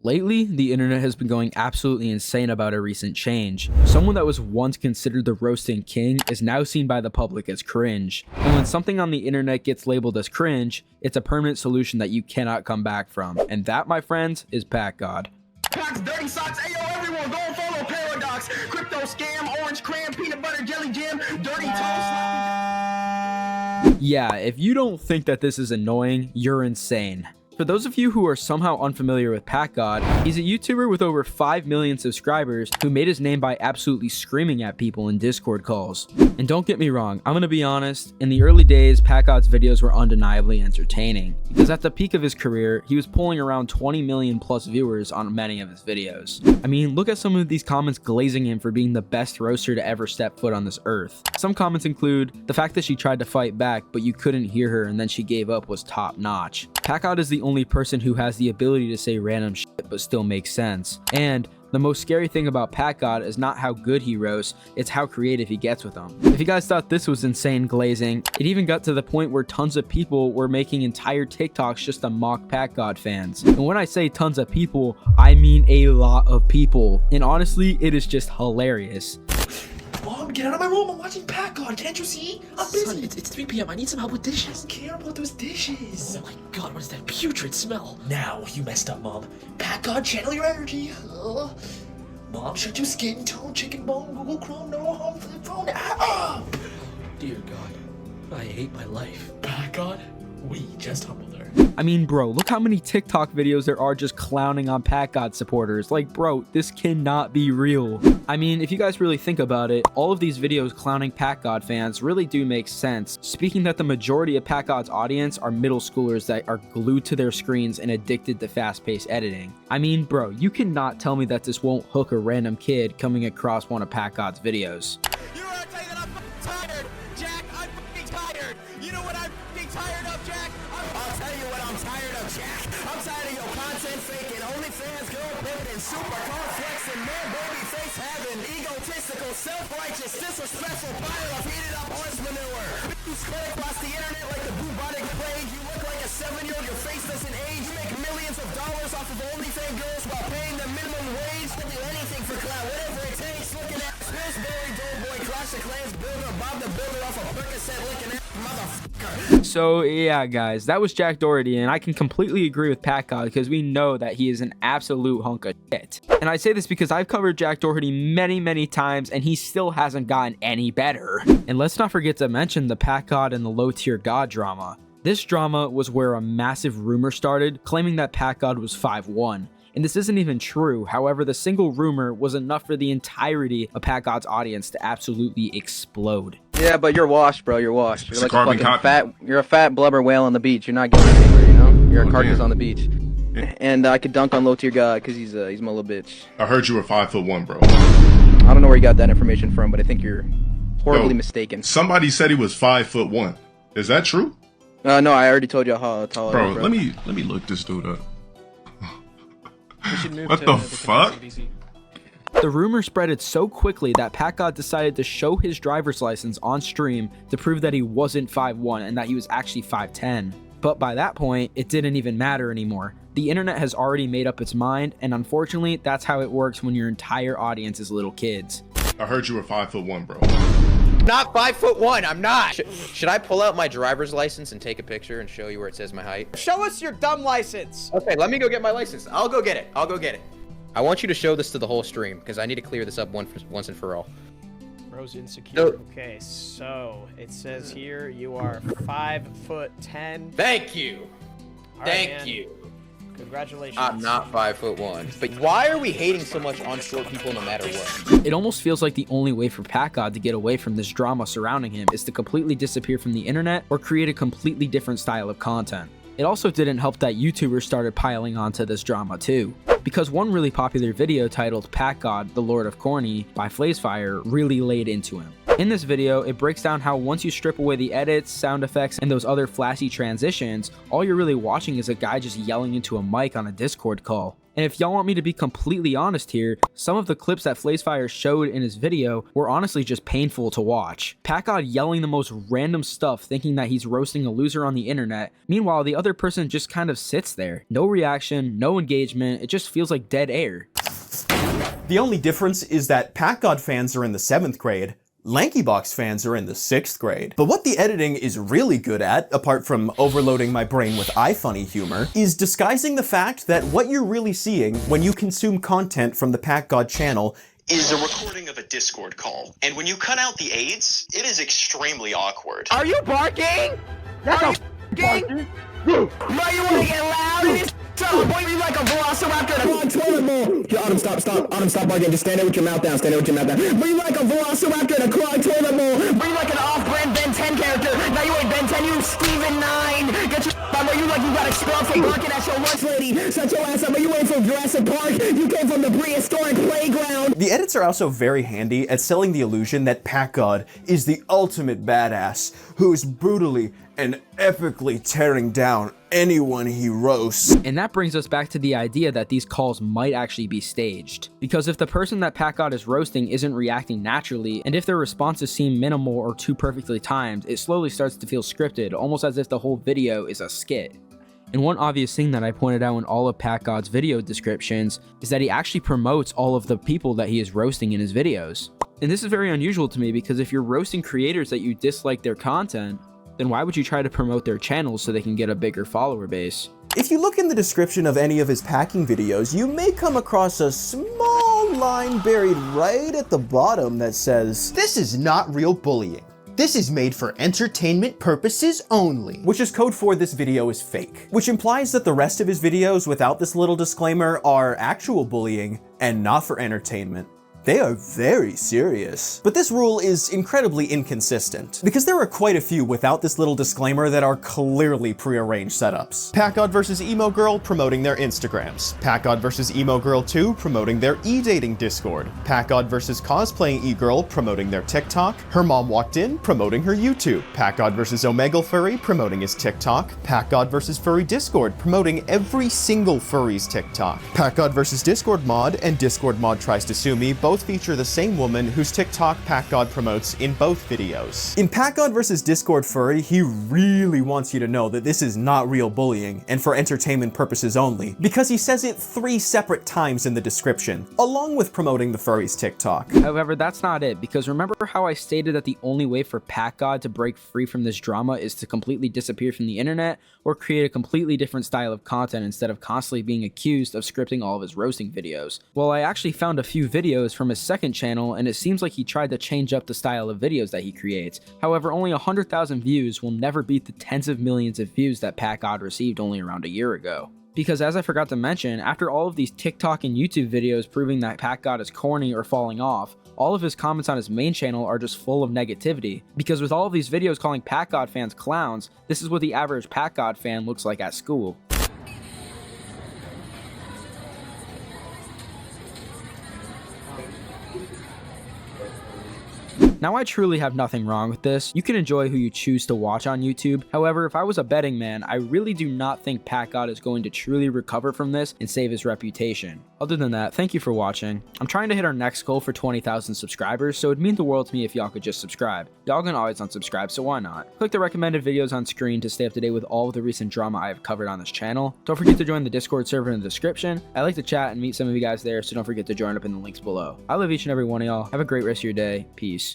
Lately, the internet has been going absolutely insane about a recent change. Someone that was once considered the roasting king is now seen by the public as cringe. And when something on the internet gets labeled as cringe, it's a permanent solution that you cannot come back from. And that, my friends, is Packgod. Packs, dirty socks, ayo everyone, go and follow Paradox, crypto scam, orange cram, peanut butter jelly jam, dirty toast. Yeah, if you don't think that this is annoying, you're insane. For those of you who are somehow unfamiliar with Packgod, he's a YouTuber with over 5 million subscribers who made his name by absolutely screaming at people in Discord calls. And don't get me wrong, I'm gonna be honest, in the early days, Packgod's videos were undeniably entertaining, because at the peak of his career, he was pulling around 20 million plus viewers on many of his videos. I mean, look at some of these comments glazing him for being the best roaster to ever step foot on this earth. Some comments include, the fact that she tried to fight back, but you couldn't hear her and then she gave up was top notch. Packgod is the only person who has the ability to say random shit but still makes sense. And the most scary thing about Packgod is not how good he roasts, it's how creative he gets with them. If you guys thought this was insane glazing, it even got to the point where tons of people were making entire TikToks just to mock Packgod fans. And when I say tons of people, I mean a lot of people. And honestly, it is just hilarious. Mom, get out of my room. I'm watching Packgod. Can't you see? I'm busy. Son, it's 3 p.m. I need some help with dishes. I don't care about those dishes. Oh my god, what is that putrid smell? Now, you messed up, Mom. Packgod, channel your energy. Mom, shut your skin tone, chicken bone, Google Chrome, no home flip phone. Dear God, I hate my life. Packgod, we just humbled her. I mean, bro, look how many TikTok videos there are just clowning on Packgod supporters. Like, bro, this cannot be real. I mean, if you guys really think about it, all of these videos clowning Packgod fans really do make sense, speaking that the majority of Packgod's audience are middle schoolers that are glued to their screens and addicted to fast-paced editing. I mean, bro, you cannot tell me that this won't hook a random kid coming across one of Packgod's videos. You know what I tell you that I'm tired, Jack? I'm tired. You know what I'm tired of, Jack? I'll tell you what I'm tired of, Jack. I'm tired of your content faking, OnlyFans, girl pivoting, super complexing, man, baby face having, egotistical, self-righteous, disrespectful, pile of heated up horse manure. You spread across the internet like the bubonic plague. You look like a 7-year-old, your face doesn't age. You make millions of dollars off of OnlyFans girls while paying them minimum wage. They'll do anything for clout, whatever it takes. Looking at Pillsbury, Doughboy, Clash of Clans builder, Bob the Builder off a Percocet, looking at motherfucker. So yeah, guys, that was Jack Doherty, and I can completely agree with Packgod because we know that he is an absolute hunk of shit. And I say this because I've covered Jack Doherty many times, and he still hasn't gotten any better. And let's not forget to mention the Packgod and the low tier god drama. This drama was where a massive rumor started, claiming that Packgod was 5'1". And this isn't even true. However, the single rumor was enough for the entirety of Packgod's audience to absolutely explode. Yeah, but you're washed, bro. You're washed. You're It's like a carbon a fucking copy. you're a fat blubber whale on the beach. You're not getting anywhere, you know? You're a carcass damn. on the beach. And I could dunk on low tier god because he's my little bitch. I heard you were 5'1", bro. I don't know where you got that information from, but I think you're horribly mistaken. Somebody said he was 5'1". Is that true? No, I already told you how tall I Bro, am, bro. let me look this dude up. You should move What to the fuck? CBC. The rumor spreaded so quickly that Packgod decided to show his driver's license on stream to prove that he wasn't 5'1" and that he was actually 5'10". But by that point, it didn't even matter anymore. The internet has already made up its mind, and unfortunately, that's how it works when your entire audience is little kids. I heard you were 5'1", bro. Not 5'1", I'm not. Should I pull out my driver's license and take a picture and show you where it says my height? Show us your dumb license. Okay, let me go get my license. I'll go get it. I want you to show this to the whole stream because I need to clear this up once and for all. Bro's insecure. No. Okay, so it says here you are 5'10". Thank you. All right, Thank man. you. Congratulations. I'm not 5'1". But why are we hating so much on short people no matter what? It almost feels like the only way for Packgod to get away from this drama surrounding him is to completely disappear from the internet or create a completely different style of content. It also didn't help that YouTubers started piling onto this drama too, because one really popular video titled Packgod, the Lord of Corny by Flazefire really laid into him. In this video, it breaks down how once you strip away the edits, sound effects, and those other flashy transitions, all you're really watching is a guy just yelling into a mic on a Discord call. And if y'all want me to be completely honest here, some of the clips that FlazeFire showed in his video were honestly just painful to watch. Packgod yelling the most random stuff thinking that he's roasting a loser on the internet. Meanwhile, the other person just kind of sits there. No reaction, no engagement, it just feels like dead air. The only difference is that Packgod fans are in the 7th grade, LankyBox fans are in the 6th grade. But what the editing is really good at, apart from overloading my brain with iFunny humor, is disguising the fact that what you're really seeing when you consume content from the Packgod channel is a recording of a Discord call. And when you cut out the aids, it is extremely awkward. Are you barking? That's barking? Bro, you wanna get loud in this? Boy, you like a velociraptor in a toilet bowl. Yo, Autumn, stop barking. Just stand there with your mouth down. But you like a velociraptor in a clogged toilet bowl. But you like an off-brand Ben 10 character. Now you ain't Ben 10, you Steven 9. Get your on where you like you got expelled from barking at your lunch lady. Shut your ass up, but you ain't from Jurassic Park. You came from the prehistoric playground. The edits are also very handy at selling the illusion that Packgod is the ultimate badass who is brutally and epically tearing down anyone he roasts. And that brings us back to the idea that these calls might actually be staged. Because if the person that Packgod is roasting isn't reacting naturally, and if their responses seem minimal or too perfectly timed, it slowly starts to feel scripted, almost as if the whole video is a skit. And one obvious thing that I pointed out in all of Packgod's video descriptions is that he actually promotes all of the people that he is roasting in his videos. And this is very unusual to me because if you're roasting creators that you dislike their content, then why would you try to promote their channels so they can get a bigger follower base? If you look in the description of any of his packing videos, you may come across a small line buried right at the bottom that says, "This is not real bullying. This is made for entertainment purposes only," which is code for this video is fake, which implies that the rest of his videos without this little disclaimer are actual bullying and not for entertainment. They are very serious. But this rule is incredibly inconsistent, because there are quite a few without this little disclaimer that are clearly prearranged setups. Packgod vs. Emo Girl promoting their Instagrams. Packgod vs. Emo Girl 2 promoting their e-dating Discord. Packgod vs. Cosplaying E-Girl promoting their TikTok. Her Mom Walked In promoting her YouTube. Packgod vs. Omegle Furry promoting his TikTok. Packgod vs. Furry Discord promoting every single furry's TikTok. Packgod vs. Discord Mod and Discord Mod Tries to Sue Me both feature the same woman whose TikTok Packgod promotes in both videos. In Packgod vs. Discord Furry, he really wants you to know that this is not real bullying and for entertainment purposes only, because he says it 3 separate times in the description, along with promoting the furry's TikTok. However, that's not it, because remember how I stated that the only way for Packgod to break free from this drama is to completely disappear from the internet or create a completely different style of content instead of constantly being accused of scripting all of his roasting videos? Well, I actually found a few videos from his second channel, and it seems like he tried to change up the style of videos that he creates. However, only 100,000 views will never beat the tens of millions of views that Packgod received only around a year ago. Because as I forgot to mention, after all of these TikTok and YouTube videos proving that Packgod is corny or falling off, all of his comments on his main channel are just full of negativity. Because with all of these videos calling Packgod fans clowns, this is what the average Packgod fan looks like at school. Now, I truly have nothing wrong with this. You can enjoy who you choose to watch on YouTube. However, if I was a betting man, I really do not think Packgod is going to truly recover from this and save his reputation. Other than that, thank you for watching. I'm trying to hit our next goal for 20,000 subscribers, so it'd mean the world to me if y'all could just subscribe. Y'all can always unsubscribe, so why not? Click the recommended videos on screen to stay up to date with all of the recent drama I have covered on this channel. Don't forget to join the Discord server in the description. I like to chat and meet some of you guys there, so don't forget to join up in the links below. I love each and every one of y'all. Have a great rest of your day. Peace.